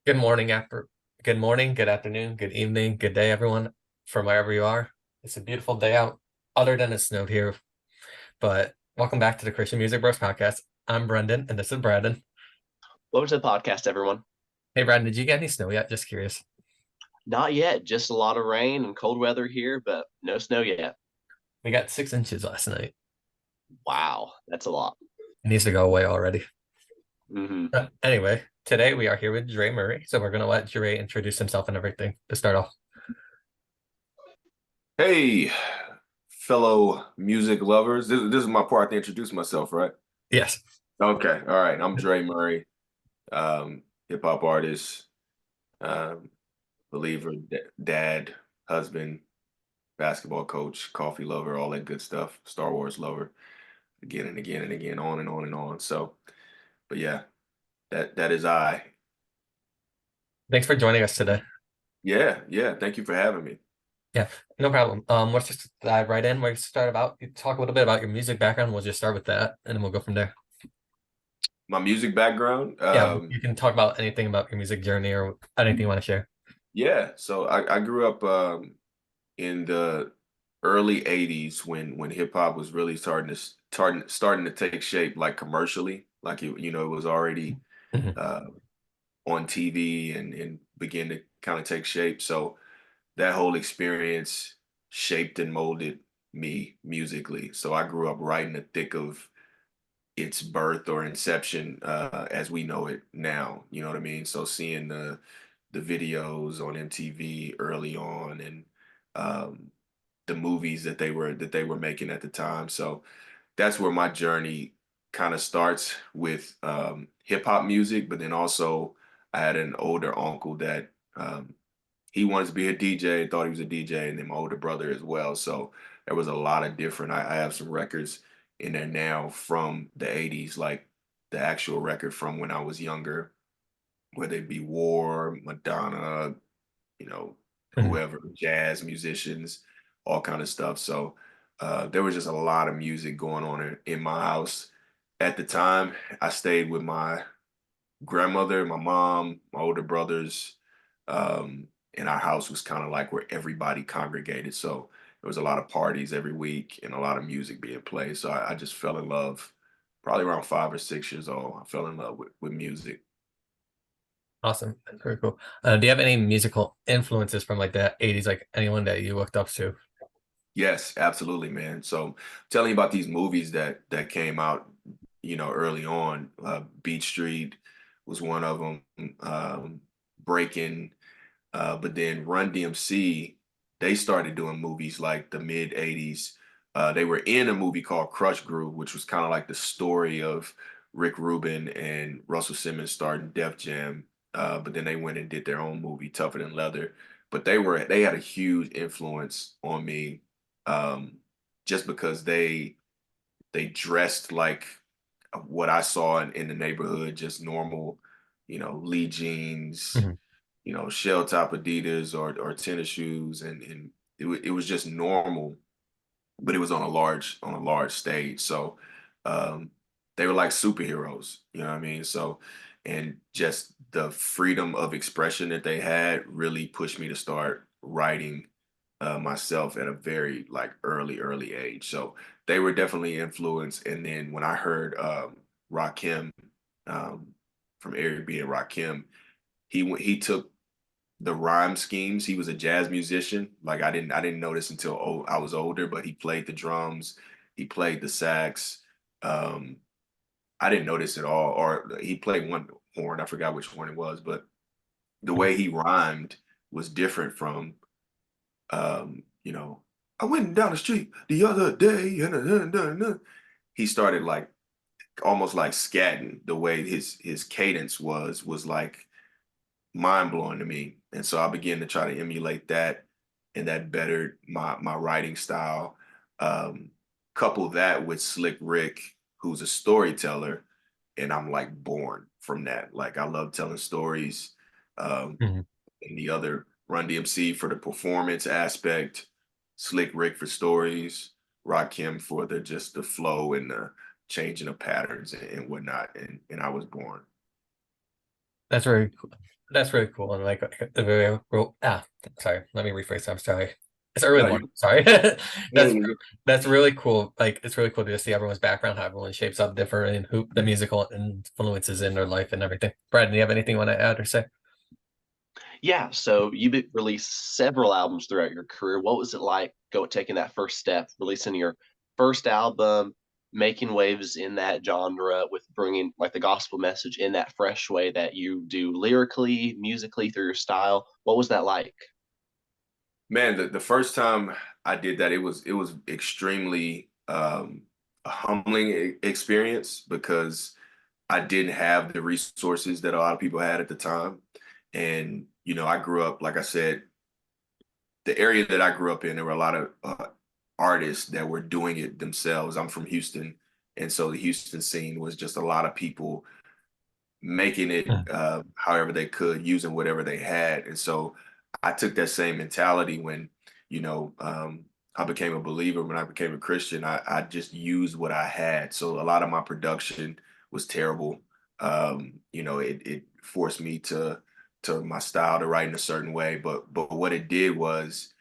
Good morning, good morning, good afternoon, good evening, good day, everyone, from wherever you are. It's a beautiful day out, other than it snowed here. But welcome back to the Christian Music Bros podcast. I'm Brendan, and this is Brandon. Welcome to the podcast, everyone. Hey, Brandon, did you get any snow yet? Just curious. Not yet, just a lot of rain and cold weather here, but no snow yet. We got 6 inches last night. Wow, that's a lot. It needs to go away already. Hmm. Anyway, today we are here with Dre Murray, so we're gonna let Dre introduce himself and everything to start off. Hey, fellow music lovers. This is my part to introduce myself, right? Yes. Okay, all right. I'm Dre Murray, hip hop artist, um, believer, dad, husband, basketball coach, coffee lover, all that good stuff, Star Wars lover, again and again and again, on and on and on. So, but yeah, that is I. Thanks for joining us today. Yeah, yeah. Thank you for having me. Yeah, no problem. Let's just dive right in. We'll start about you talk a little bit about your music background. We'll just start with that, and then we'll go from there. My music background. Yeah, you can talk about anything about your music journey or anything you want to share. Yeah. So I grew up in the early 80s when hip hop was really starting to take shape like commercially, like it was already Mhm. uh on TV and begin to kind of take shape. So that whole experience shaped and molded me musically. So I grew up right in the thick of its birth or inception as we know it now. You know what I mean? So seeing the videos on MTV early on and um the movies that they were making at the time. So that's where my journey kind of starts with hip hop music, but then also I had an older uncle that he wanted to be a DJ, thought he was a DJ, and then my older brother as well. So there was a lot of different. I have some records in there now from the '80s, like the actual record from when I was younger, whether it be War, Madonna, you know, Mhm. whoever, jazz musicians, all kind of stuff. So there was just a lot of music going on in my house at the time. I stayed with my grandmother, my mom, my older brothers, and our house was kind of like where everybody congregated. So there was a lot of parties every week and a lot of music being played. So I just fell in love probably around 5 or 6 years old. I fell in love with music. Awesome. That's very cool. Do you have any musical influences from like the 80s, like anyone that you looked up to? Yes, absolutely, man. So telling you about these movies that came out, early on. Beach Street was one of them. Breaking, but then Run DMC, they started doing movies like the mid '80s. They were in a movie called Crush Groove, which was kind of like the story of Rick Rubin and Russell Simmons starting Def Jam. But then they went and did their own movie, Tougher Than Leather. But they had a huge influence on me, um, just because they dressed like what I saw in the neighborhood, just normal, Lee jeans, Mhm. shell top Adidas or tennis shoes, and it was just normal, but it was on a large stage. So um, they were like superheroes, you know what I mean? So and just the freedom of expression that they had really pushed me to start writing myself at a very like early age. So they were definitely influenced. And then when I heard Rakim um, from Eric B and Rakim, he took the rhyme schemes. He was a jazz musician. Like I didn't notice until I was older, but he played the drums, he played the sax. Um, I didn't notice at all, or he played one horn. I forgot which one it was, but the way he rhymed was different from, you know, I went down the street the other day, and he started like almost like scatting. The way his cadence was like mind blowing to me. And so I began to try to emulate that, and that bettered my writing style. Um, Couple that with Slick Rick, who's a storyteller, and I'm like born from that. Like I love telling stories. Um, Mhm. and the other Run DMC for the performance aspect, Slick Rick for stories, Rakim for the just the flow and the changing of patterns and whatnot. And I was born. That's very cool. That's really cool. And like the very sorry, let me rephrase. I'm sorry. It's early No, morning. Sorry. That's you're that's really cool. Like it's really cool to see everyone's background, how everyone shapes up different, and who the musical influences in their life and everything. Brad, do you have anything you want to add or say? Yeah, so released several albums throughout your career. What was it like taking that first step, releasing your first album, making waves in that genre with bringing like the gospel message in that fresh way that you do lyrically, musically through your style? What was that like? Man, the first time I did that, it was extremely a humbling experience because I didn't have the resources that a lot of people had at the time. And, I grew up, like I said, the area that I grew up in, there were a lot of artists that were doing it themselves. I'm from Houston. And so the Houston scene was just a lot of people making it Mhm. however they could, using whatever they had. And so I took that same mentality when, you know, um, I became a believer, when I became a Christian. I just used what I had. So a lot of my production was terrible. It forced me to my style to write in a certain way. But what it did was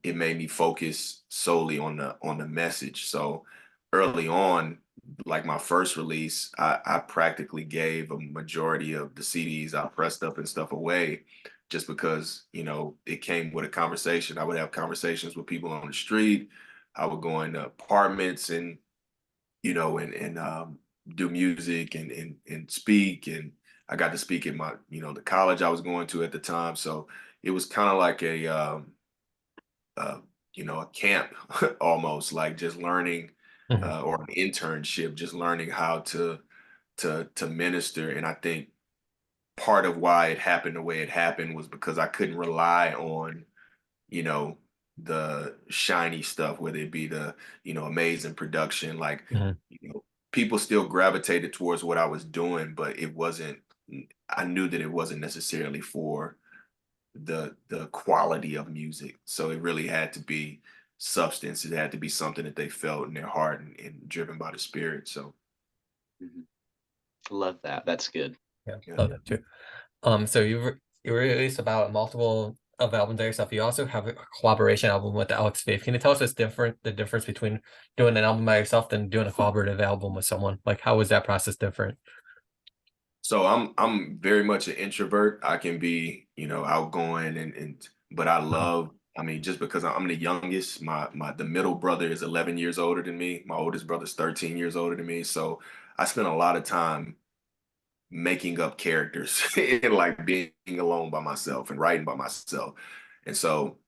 it made me focus solely on the message. So early on, like my first release, I practically gave a majority of the CDs I pressed up and stuff away just because, it came with a conversation. I would have conversations with people on the street. I would go into apartments and, do music and speak. And I got to speak at the college I was going to at the time. So it was kind of like uh, a camp almost, like just learning Mhm. or an internship, just learning how to minister. And I think part of why it happened the way it happened was because I couldn't rely on, you know, the shiny stuff, whether it be the, amazing production. Like, Mhm. people still gravitated towards what I was doing, but it wasn't, I knew that it wasn't necessarily for the quality of music. So it really had to be substance. It had to be something that they felt in their heart and driven by the spirit. So Mhm. Love that. That's good. Yeah, yeah. love that too. So you released about multiple of albums there yourself. You also have a collaboration album with Alex Faith. Can you tell us the difference between doing an album by yourself than doing a collaborative album with someone? Like, how was that process different? So I'm very much an introvert. I can be, outgoing and but I Mhm. love, I mean, just because I'm the youngest, the middle brother is 11 years older than me. My oldest brother's 13 years older than me. So I spent a lot of time making up characters and like being alone by myself and writing by myself. And so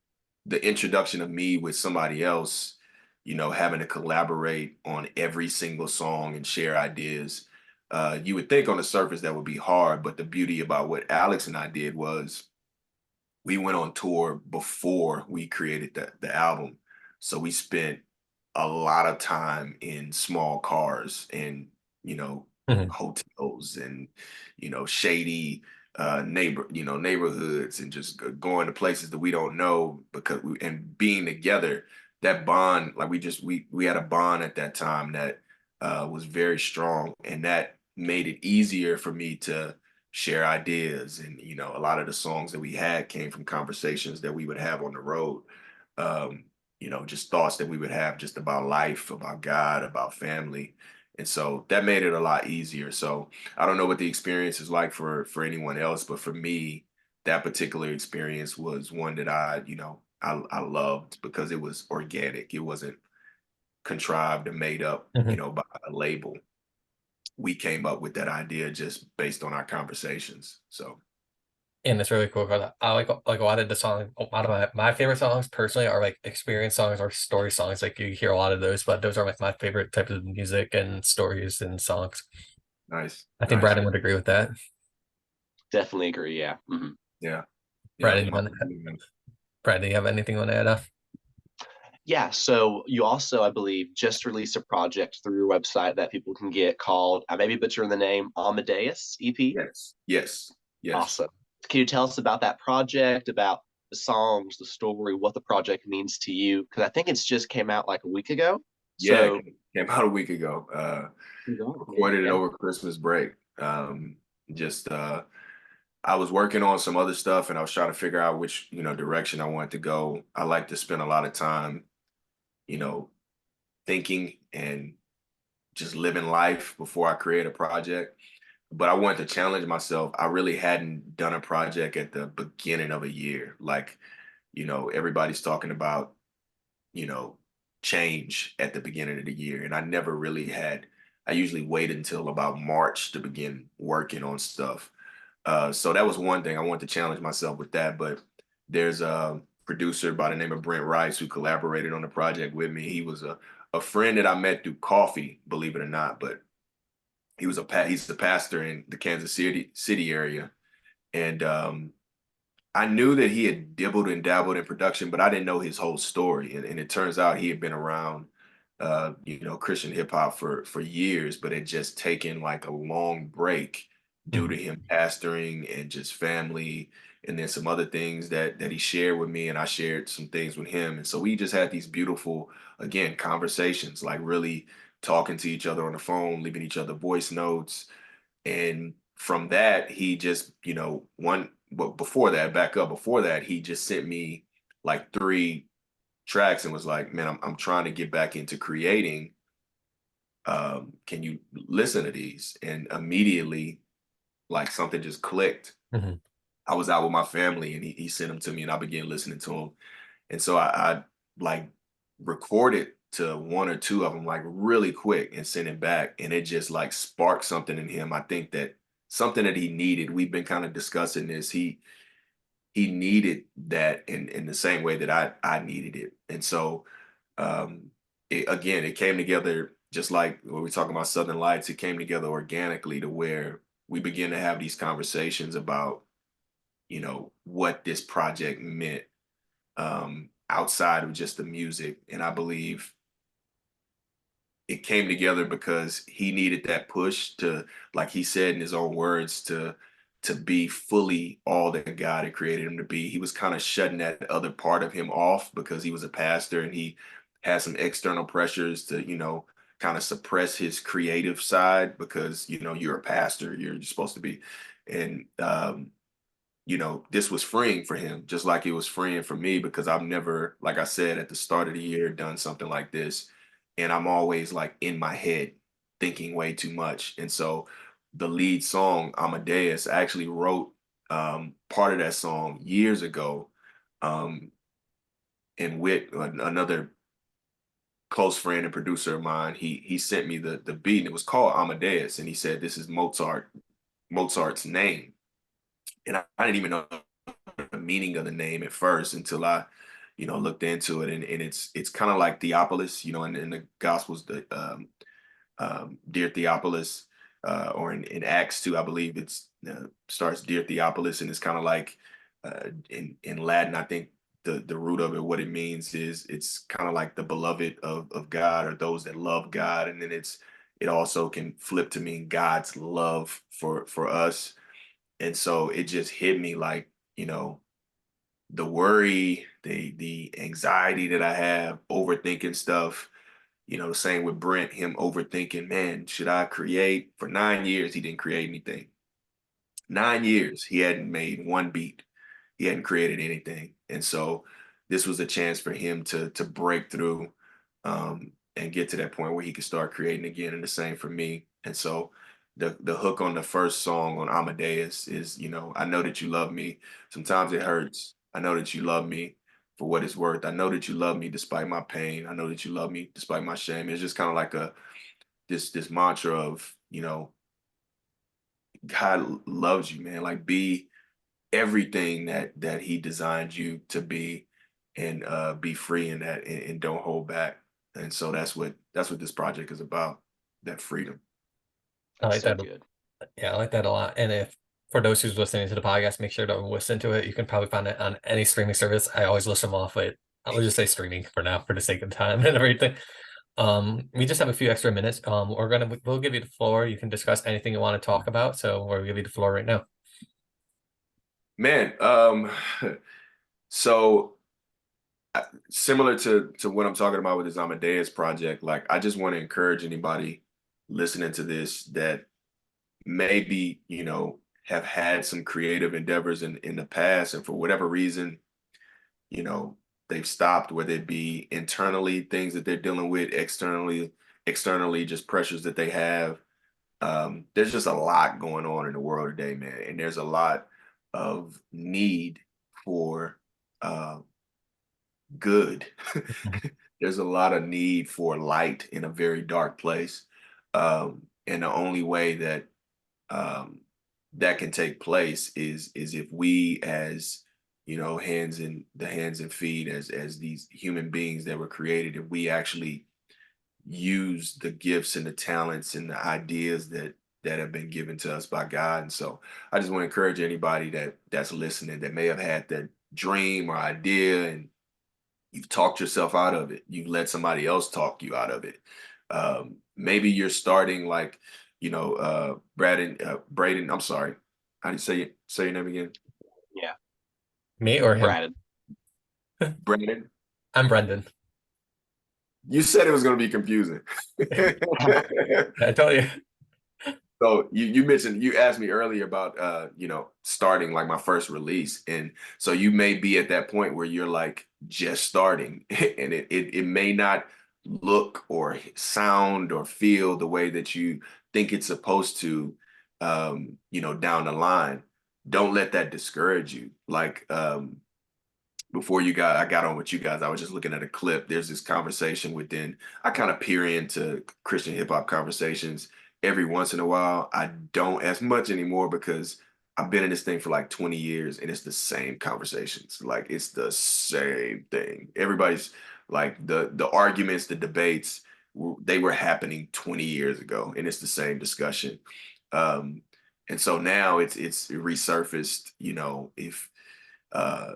the introduction of me with somebody else, having to collaborate on every single song and share ideas, you would think on the surface that would be hard, but the beauty about what Alex and I did was we went on tour before we created the album. So we spent a lot of time in small cars and, you know, Mhm. hotels and, shady neighborhoods and just going to places that we don't know because and being together, that bond, like we had a bond at that time that was very strong, and that made it easier for me to share ideas. And a lot of the songs that we had came from conversations that we would have on the road. um just thoughts that we would have just about life, about God, about family. And so that made it a lot easier. So I don't know what the experience is like for anyone else, but for me, that particular experience was one that I loved because it was organic. It wasn't contrived and made up, Mhm. by a label. We came up with that idea just based on our conversations. So And it's really cool because I like a lot of the songs. A lot of my favorite songs personally are like experience songs or story songs. Like you hear a lot of those, but those are like my favorite types of music and stories and songs. nice, I think nice. Brandon would agree with that. Definitely agree. Yeah. Yeah, yeah. Brandon, Brandon, do you have anything you want to add? Yeah. So you also, I believe, just released a project through your website that people can get called, I may be butchering the name, Amadeus EP. Yes, yes, yes. Awesome. Can you tell us about that project, about the songs, the story, what the project means to you? Because I think it's just came out like a week ago. Yeah, it So, came out a week ago. yeah, Recorded it yeah. over Christmas break. Just I was working on some other stuff and I was trying to figure out which, direction I wanted to go. I like to spend a lot of time, you know, thinking and just living life before I create a project. But I wanted to challenge myself. I really hadn't done a project at the beginning of a year. Like, everybody's talking about, you know, change at the beginning of the year. And I never really had, I usually wait until about March to begin working on stuff. So that was one thing I wanted to challenge myself with that. But there's a producer by the name of Brent Rice who collaborated on the project with me. He was a friend that I met through coffee, believe it or not. But he's the pastor in the Kansas City area, and I knew that he had dibbled and dabbled in production, but I didn't know his whole story. And it turns out he had been around, Christian hip hop for years, but had just taken like a long break due to Mhm. him pastoring and just family, and then some other things that he shared with me, and I shared some things with him. And so we just had these beautiful, again, conversations, like really talking to each other on the phone, leaving each other voice notes, and from that, he just, but before that, back up, before that, he just sent me like 3 tracks and was like, man, I'm trying to get back into creating. Can you listen to these? And immediately, like something just clicked. Mhm. I was out with my family and he sent them to me and I began listening to them. And so I like recorded to 1 or 2 of them like really quick and sent it back. And it just like sparked something in him. I think that something that he needed. We've been kind of discussing this. He needed that in the same way that I needed it. And so um it came together just like when we talk about Southern Lights, it came together organically to where we begin to have these conversations about, what this project meant outside of just the music. And I believe it came together because he needed that push to, like he said in his own words, to be fully all that God had created him to be. He was kind of shutting that other part of him off because he was a pastor and he had some external pressures to, kind of suppress his creative side because, you're a pastor, you're supposed to be. And this was freeing for him, just like it was freeing for me because I've never, like I said at the start of the year, done something like this. And I'm always like in my head thinking way too much. And so the lead song, Amadeus, I actually wrote part of that song years ago. Um, and with another close friend and producer of mine, he sent me the beat and it was called Amadeus. And he said, this is Mozart's name. And I didn't even know the meaning of the name at first until I, looked into it. And it's kind of like Theophilus, in the Gospels, the Dear Theophilus, or in Acts 2, I believe it's starts Dear Theophilus, and it's kind of like in Latin, I think the root of it, what it means is it's kind of like the beloved of God or those that love God, and then it also can flip to mean God's love for us. And so it just hit me like, the worry, the anxiety that I have, overthinking stuff, same with Brent, him overthinking, man, should I create? For 9 years, he didn't create anything. 9 years, he hadn't made one beat. He hadn't created anything. And so this was a chance for him to break through and get to that point where he could start creating again. And the same for me. And so the hook on the first song on Amadeus is, I know that you love me. Sometimes it hurts. I know that you love me for what it's worth. I know that you love me despite my pain. I know that you love me despite my shame. It's just kind of like this mantra of, God loves you, man. Like be everything that he designed you to be, and be free in that, and don't hold back. And so that's what this project is about, that freedom. I That's like so that. good. Yeah, I like that a lot. And if for those who's listening to the podcast, make sure to listen to it. You can probably find it on any streaming service. I always list them off, but I'll just say streaming for now for the sake of time and everything. We just have a few extra minutes. We'll give you the floor. You can discuss anything you want to talk about. So we'll give you the floor right now. Man, so similar to what I'm talking about with this Amadeus project, like I just want to encourage anybody listening to this that maybe, have had some creative endeavors in the past, and for whatever reason, you know, they've stopped, whether it be internally things that they're dealing with, externally just pressures that they have. There's just a lot going on in the world today, man, and there's a lot of need for uh, good. There's a lot of need for light in a very dark place, and the only way that um, that can take place is if we, as you know, hands and feet, as these human beings that were created, if we actually use the gifts and the talents and the ideas that have been given to us by God. And so I just want to encourage anybody that's listening that may have had that dream or idea, and you've talked yourself out of it. You've let somebody else talk you out of it. Maybe you're starting like, Braden, I'm sorry. How do you say your name again? Yeah, Me or him? Brad. Brandon. I'm Brendan. You said it was going to be confusing. I told you. So you mentioned, you asked me earlier about starting like my first release, and so you may be at that point where you're like just starting, and it may not look or sound or feel the way that you think it's supposed to, down the line. Don't let that discourage you. Like before I got on with you guys, I was just looking at a clip. There's this conversation within, I kind of peer into Christian hip hop conversations every once in a while. I don't as much anymore because I've been in this thing for like 20 years and it's the same conversations. Like it's the same thing. Everybody's like the arguments, the debates, they were happening 20 years ago, and it's the same discussion. Um, and so now it's resurfaced, uh,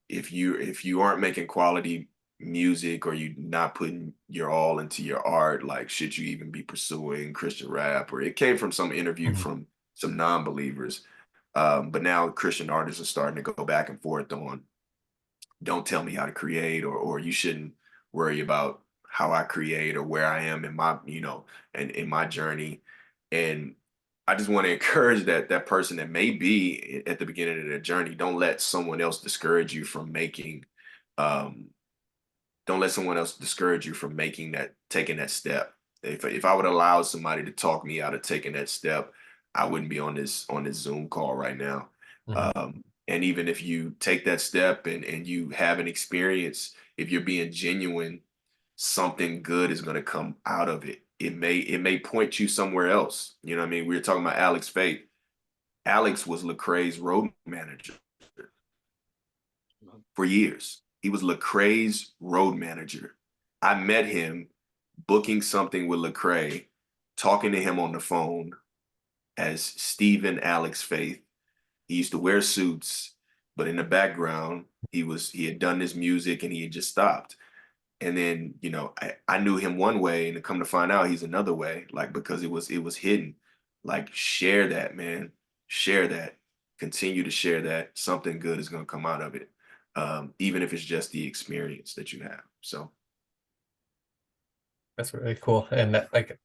if you aren't making quality music, or you not putting your all into your art, like should you even be pursuing Christian rap? Or it came from some interview Mhm. from some non-believers. But now Christian artists are starting to go back and forth on, don't tell me how to create, or you shouldn't worry about how I create or where I am in my, and in my journey. And I just want to encourage that person that may be at the beginning of their journey. Don't let someone else discourage you from making um don't let someone else discourage you from taking that step. If I would allow somebody to talk me out of taking that step, I wouldn't be on this Zoom call right now. Mhm. And even if you take that step and you have an experience, if you're being genuine, something good is going to come out of it. It may point you somewhere else. You know what I mean? We were talking about Alex Faith. Alex was Lecrae's road manager for years. He was Lecrae's road manager. I met him booking something with Lecrae, talking to him on the phone as Stephen Alex Faith. He used to wear suits, but in the background, he had done this music and he had just stopped. And then, I knew him one way, and to come to find out he's another way, like because it was hidden. Like share that, man. Share that. Continue to share that. Something good is gonna come out of it. Even if it's just the experience that you have. So That's really cool. And that, like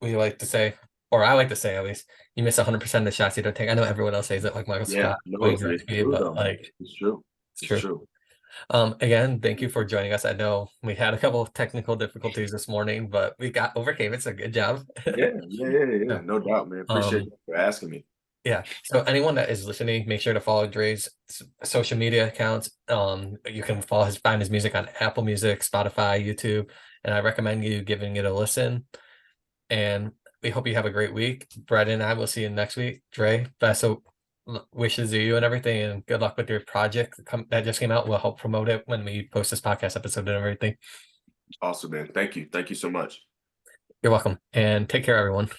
we like to say, or I like to say at least, you miss 100% of the shots you don't take. I know everyone else says it, like Michael yeah, Scott, no, Wayne it's Gretzky, true but though. like It's true. it's It's true. true. Again, thank you for joining us. I know we had a couple of technical difficulties this morning, but we overcame it. So good job. Yeah. So, No doubt, man. Appreciate um, you for asking me. yeah. So anyone that is listening, make sure to follow Dre's social media accounts. You can find his music on Apple Music, Spotify, YouTube, and I recommend you giving it a listen. And we hope you have a great week. Brett and I will see you next week. Dre, best of wishes to you and everything, and good luck with your project that just came out. We'll help promote it when we post this podcast episode and everything. Awesome, man. Thank you. Thank you so much. You're welcome, and take care, everyone.